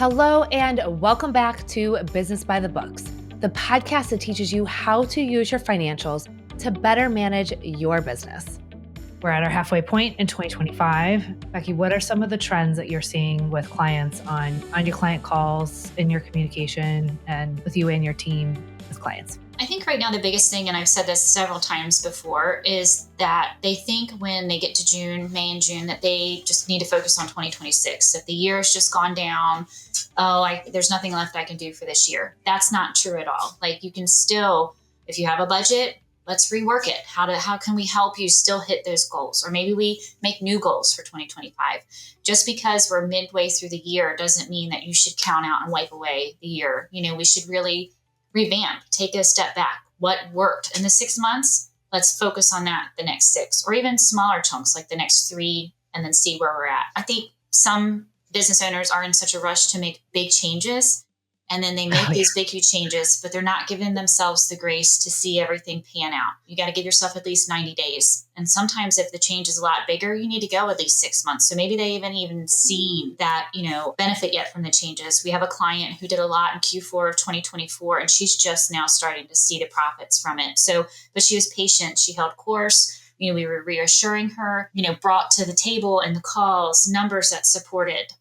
Hello, and welcome back to Business by the Books, the podcast that teaches you how to use your financials to better manage your business. We're at our halfway point in 2025. Becky, what are some of the trends that you're seeing with clients on your client calls, in your communication, and with you and your team with clients? I think right now the biggest thing, and I've said this several times before, is that they think when they get to May and June, that they just need to focus on 2026. If the year has just gone down, there's nothing left I can do for this year. That's not true at all. Like, you can still, if you have a budget, let's rework it. How can we help you still hit those goals? Or maybe we make new goals for 2025. Just because we're midway through the year doesn't mean that you should count out and wipe away the year. We should really revamp, take a step back. What worked in the 6 months? Let's focus on that the next 6, or even smaller chunks like the next 3, and then see where we're at. I think some business owners are in such a rush to make big changes, and then they make these big, huge changes, but they're not giving themselves the grace to see everything pan out. You got to give yourself at least 90 days. And sometimes if the change is a lot bigger, you need to go at least 6 months. So maybe they haven't even seen that, benefit yet from the changes. We have a client who did a lot in Q4 of 2024, and she's just now starting to see the profits from it. But she was patient. She held course. We were reassuring her, brought to the table in the calls, numbers that supported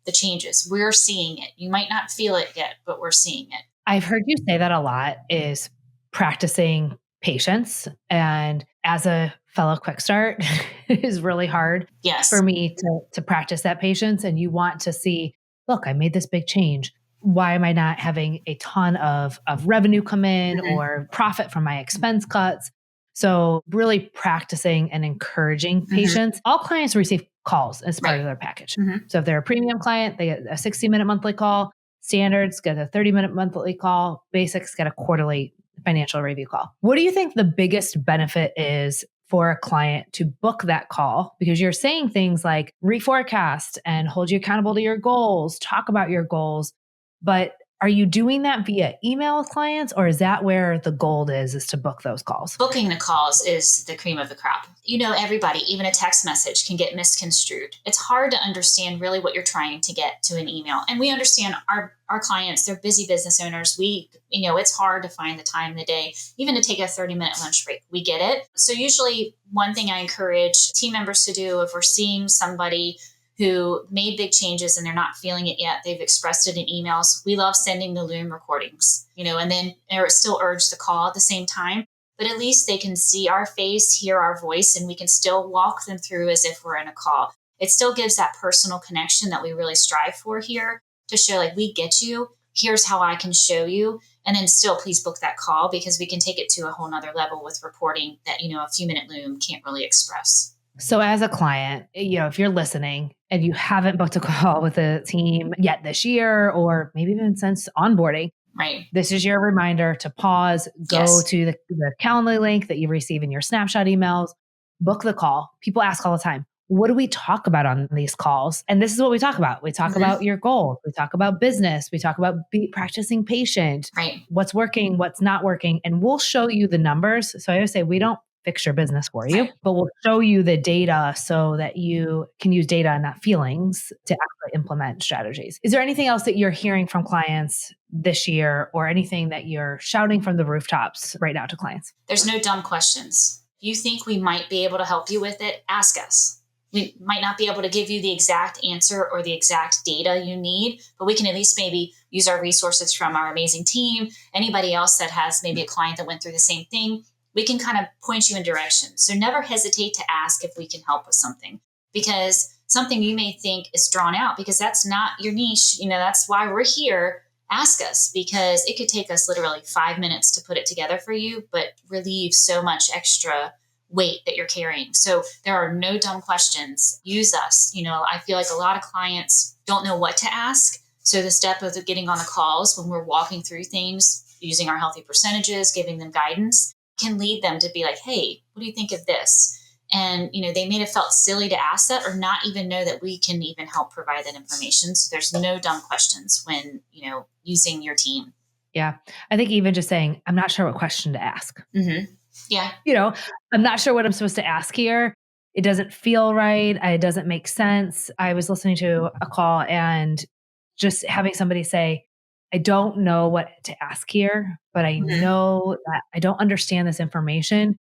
the changes. We're seeing it. You might not feel it yet, but we're seeing it. I've heard you say that a lot, is practicing patience. And as a fellow quick start, it is really hard for me to practice that patience. And you want to see, look, I made this big change. Why am I not having a ton of revenue come in or profit from my expense cuts? So really practicing and encouraging patience. All clients receive calls as part of their package. So if they're a premium client, they get a 60-minute monthly call. Standards get a 30-minute monthly call. Basics get a quarterly financial review call. What do you think the biggest benefit is for a client to book that call? Because you're saying things like reforecast and hold you accountable to your goals, talk about your goals, but are you doing that via email with clients, or is that where the gold is to book those calls? Booking the calls is the cream of the crop. Everybody, even a text message can get misconstrued. It's hard to understand really what you're trying to get to an email. And we understand our clients, they're busy business owners. It's hard to find the time in the day, even to take a 30-minute lunch break. We get it. So usually one thing I encourage team members to do, if we're seeing somebody who made big changes and they're not feeling it yet, they've expressed it in emails. We love sending the Loom recordings, and then still urge the call at the same time, but at least they can see our face, hear our voice, and we can still walk them through as if we're in a call. It still gives that personal connection that we really strive for here, to show we get you, here's how I can show you. And then still please book that call, because we can take it to a whole nother level with reporting that, a few-minute Loom can't really express. So as a client, if you're listening and you haven't booked a call with a team yet this year, or maybe even since onboarding, right, this is your reminder to pause, go to the Calendly link that you receive in your snapshot emails, book the call. People ask all the time, what do we talk about on these calls? And this is what we talk about. We talk about your goals. We talk about business. We talk about practicing patient, what's working, what's not working. And we'll show you the numbers. So I always say, we don't fix your business for you, but we'll show you the data so that you can use data and not feelings to actually implement strategies. Is there anything else that you're hearing from clients this year, or anything that you're shouting from the rooftops right now to clients? There's no dumb questions. If you think we might be able to help you with it, ask us. We might not be able to give you the exact answer or the exact data you need, but we can at least maybe use our resources from our amazing team, anybody else that has maybe a client that went through the same thing. We can kind of point you in direction. So never hesitate to ask if we can help with something, because something you may think is drawn out because that's not your niche. That's why we're here. Ask us, because it could take us literally 5 minutes to put it together for you, but relieve so much extra weight that you're carrying. So there are no dumb questions. Use us. I feel like a lot of clients don't know what to ask. So the step of getting on the calls when we're walking through things, using our healthy percentages, giving them guidance, can lead them to be like, hey, what do you think of this? And, they may have felt silly to ask that, or not even know that we can even help provide that information. So there's no dumb questions when, using your team. Yeah. I think even just saying, I'm not sure what question to ask. Yeah. I'm not sure what I'm supposed to ask here. It doesn't feel right. It doesn't make sense. I was listening to a call and just having somebody say, I don't know what to ask here, but I know that I don't understand this information.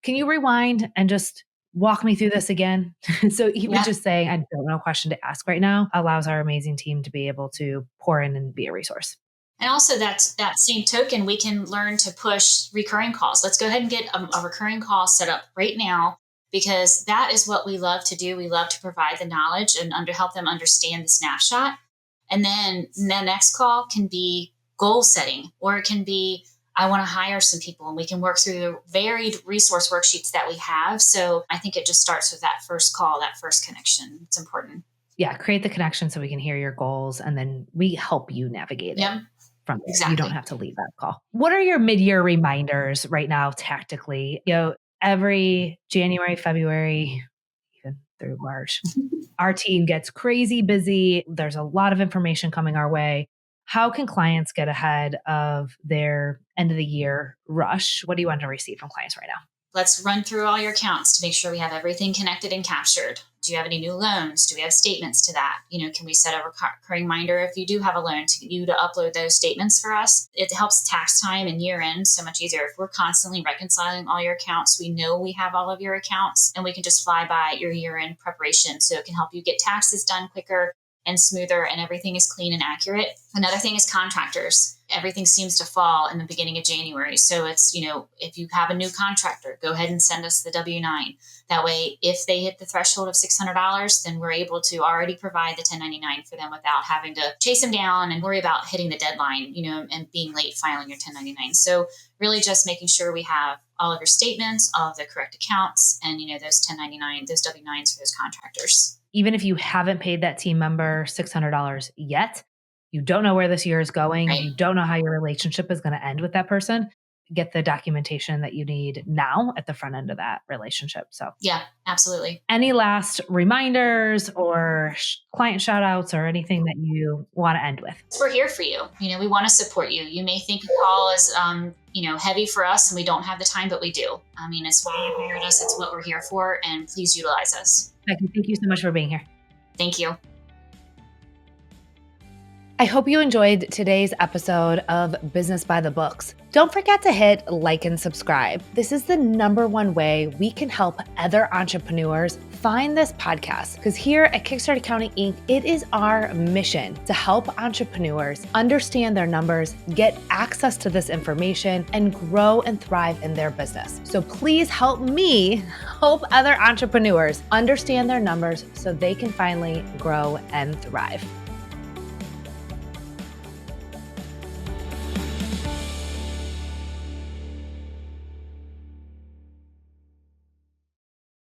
Can you rewind and just walk me through this again? So even just saying, I don't know a question to ask right now allows our amazing team to be able to pour in and be a resource. And also that same token, we can learn to push recurring calls. Let's go ahead and get a recurring call set up right now, because that is what we love to do. We love to provide the knowledge and help them understand the snapshot. And then the next call can be goal setting, or it can be, I want to hire some people, and we can work through the varied resource worksheets that we have. So I think it just starts with that first call, that first connection. It's important. Yeah. Create the connection so we can hear your goals, and then we help you navigate it. From there. Exactly. You don't have to leave that call. What are your mid-year reminders right now tactically? Every January, February, even through March, our team gets crazy busy. There's a lot of information coming our way. How can clients get ahead of their end of the year rush? What do you want to receive from clients right now? Let's run through all your accounts to make sure we have everything connected and captured. Do you have any new loans? Do we have statements to that? Can we set a recurring reminder if you do have a loan to you to upload those statements for us? It helps tax time and year end so much easier. If we're constantly reconciling all your accounts, we know we have all of your accounts, and we can just fly by your year end preparation. So it can help you get taxes done quicker and smoother, and everything is clean and accurate. Another thing is contractors. Everything seems to fall in the beginning of January. So it's, if you have a new contractor, go ahead and send us the W-9. That way, if they hit the threshold of $600, then we're able to already provide the 1099 for them without having to chase them down and worry about hitting the deadline, and being late filing your 1099. So really just making sure we have all of your statements, all of the correct accounts, and, those 1099, those W-9s for those contractors. Even if you haven't paid that team member $600 yet, you don't know where this year is going. Right. You don't know how your relationship is going to end with that person. Get the documentation that you need now at the front end of that relationship. So yeah, absolutely. Any last reminders or client shout outs or anything that you want to end with? We're here for you. We want to support you. You may think a call is, heavy for us and we don't have the time, but we do. It's why you hired us. It's what we're here for. And please utilize us. Becky, thank you so much for being here. Thank you. I hope you enjoyed today's episode of Business by the Books. Don't forget to hit like and subscribe. This is the #1 way we can help other entrepreneurs find this podcast, because here at Kickstart Accounting Inc., it is our mission to help entrepreneurs understand their numbers, get access to this information, and grow and thrive in their business. So please help me help other entrepreneurs understand their numbers so they can finally grow and thrive.